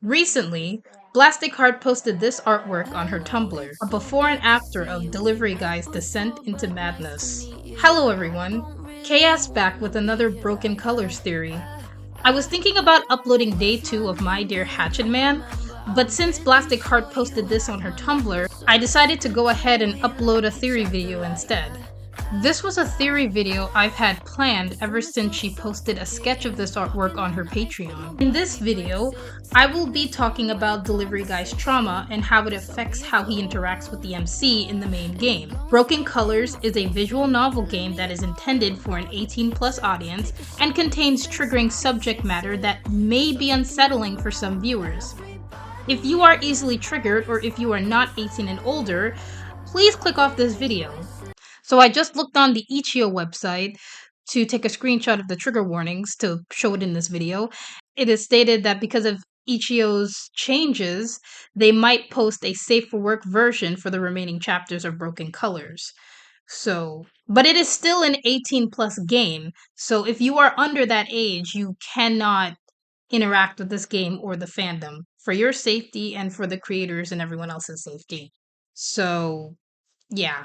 Recently, BlasticHeart posted this artwork on her Tumblr, a before and after of Delivery Guy's descent into madness. Hello everyone, Chaos back with another Broken Colors theory. I was thinking about uploading day 2 of My Dear Hatchet Man, but since BlasticHeart posted this on her Tumblr, I decided to go ahead and upload a theory video instead. This was a theory video I've had planned ever since she posted a sketch of this artwork on her Patreon. In this video, I will be talking about Delivery Guy's trauma and how it affects how he interacts with the MC in the main game. Broken Colors is a visual novel game that is intended for an 18+ audience and contains triggering subject matter that may be unsettling for some viewers. If you are easily triggered or if you are not 18 and older, please click off this video. So I just looked on the Itch.io website to take a screenshot of the trigger warnings to show it in this video. It is stated that because of Itch.io's changes, they might post a safe for work version for the remaining chapters of Broken Colors. But it is still an 18+ game, so if you are under that age, you cannot interact with this game or the fandom for your safety and for the creators and everyone else's safety. So, yeah.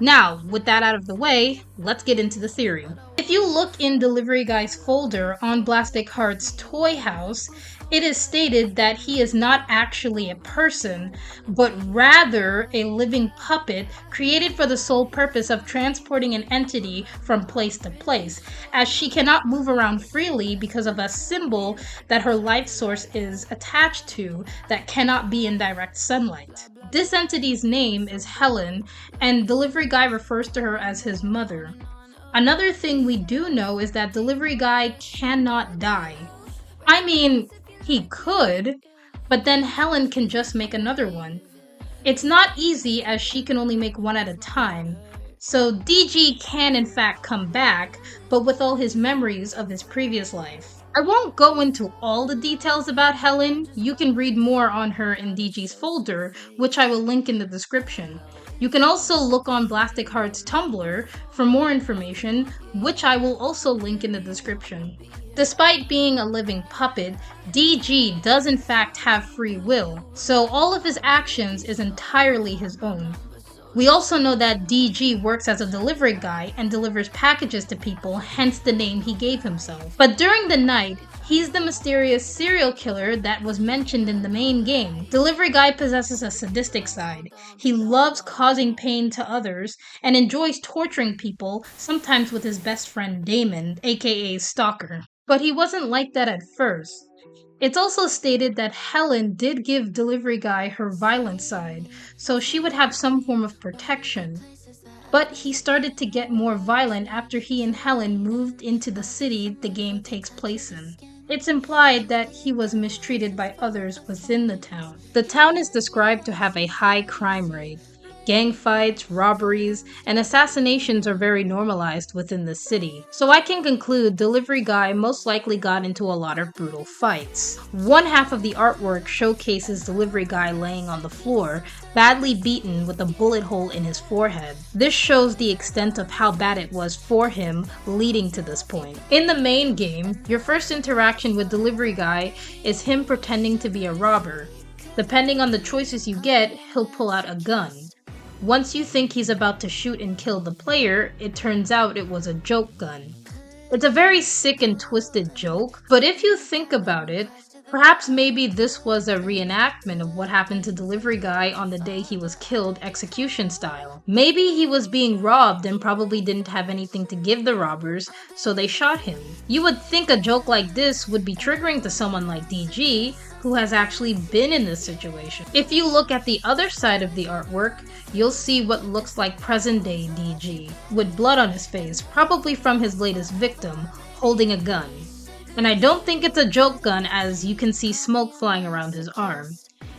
Now, with that out of the way, let's get into the theory. If you look in Delivery Guy's folder on BlasticHeart's toy house, it is stated that he is not actually a person, but rather a living puppet created for the sole purpose of transporting an entity from place to place, as she cannot move around freely because of a symbol that her life source is attached to that cannot be in direct sunlight. This entity's name is Helen, and Delivery Guy refers to her as his mother. Another thing we do know is that Delivery Guy cannot die. I mean, he could, but then Helen can just make another one. It's not easy as she can only make one at a time. So DG can in fact come back, but with all his memories of his previous life. I won't go into all the details about Helen. You can read more on her in DG's folder, which I will link in the description. You can also look on BlasticHeart's Tumblr for more information, which I will also link in the description. Despite being a living puppet, DG does in fact have free will, so all of his actions is entirely his own. We also know that DG works as a delivery guy and delivers packages to people, hence the name he gave himself. But during the night, he's the mysterious serial killer that was mentioned in the main game. Delivery Guy possesses a sadistic side. He loves causing pain to others and enjoys torturing people, sometimes with his best friend Damon, aka Stalker. But he wasn't like that at first. It's also stated that Helen did give Delivery Guy her violent side, so she would have some form of protection. But he started to get more violent after he and Helen moved into the city the game takes place in. It's implied that he was mistreated by others within the town. The town is described to have a high crime rate. Gang fights, robberies, and assassinations are very normalized within the city. So I can conclude Delivery Guy most likely got into a lot of brutal fights. One half of the artwork showcases Delivery Guy laying on the floor, badly beaten with a bullet hole in his forehead. This shows the extent of how bad it was for him leading to this point. In the main game, your first interaction with Delivery Guy is him pretending to be a robber. Depending on the choices you get, he'll pull out a gun. Once you think he's about to shoot and kill the player, it turns out it was a joke gun. It's a very sick and twisted joke, but if you think about it, perhaps maybe this was a reenactment of what happened to Delivery Guy on the day he was killed execution style. Maybe he was being robbed and probably didn't have anything to give the robbers, so they shot him. You would think a joke like this would be triggering to someone like DG, who has actually been in this situation. If you look at the other side of the artwork, you'll see what looks like present-day DG, with blood on his face, probably from his latest victim, holding a gun. And I don't think it's a joke gun, as you can see smoke flying around his arm.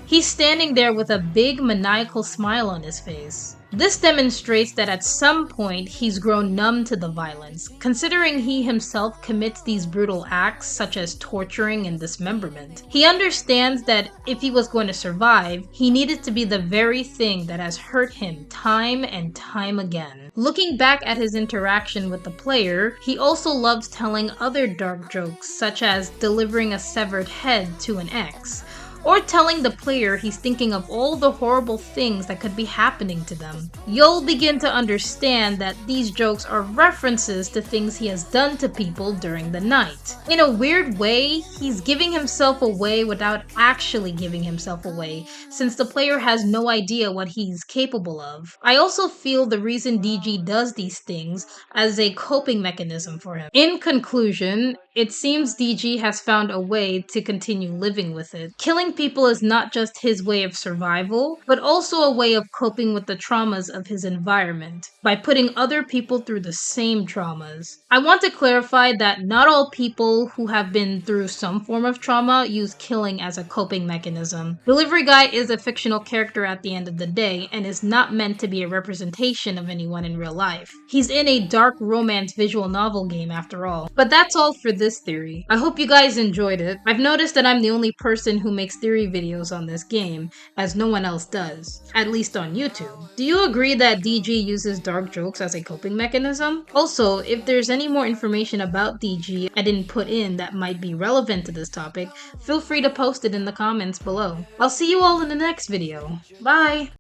He's standing there with a big maniacal smile on his face. This demonstrates that at some point he's grown numb to the violence, considering he himself commits these brutal acts such as torturing and dismemberment. He understands that if he was going to survive, he needed to be the very thing that has hurt him time and time again. Looking back at his interaction with the player, he also loves telling other dark jokes such as delivering a severed head to an ex, or telling the player he's thinking of all the horrible things that could be happening to them. You'll begin to understand that these jokes are references to things he has done to people during the night. In a weird way, he's giving himself away without actually giving himself away, since the player has no idea what he's capable of. I also feel the reason DG does these things as a coping mechanism for him. In conclusion, it seems DG has found a way to continue living with it. Killing people is not just his way of survival, but also a way of coping with the traumas of his environment, by putting other people through the same traumas. I want to clarify that not all people who have been through some form of trauma use killing as a coping mechanism. Delivery Guy is a fictional character at the end of the day, and is not meant to be a representation of anyone in real life. He's in a dark romance visual novel game after all. But that's all for this theory. I hope you guys enjoyed it. I've noticed that I'm the only person who makes theory videos on this game, as no one else does, at least on YouTube. Do you agree that DG uses dark jokes as a coping mechanism? Also, if there's any more information about DG I didn't put in that might be relevant to this topic, feel free to post it in the comments below. I'll see you all in the next video. Bye!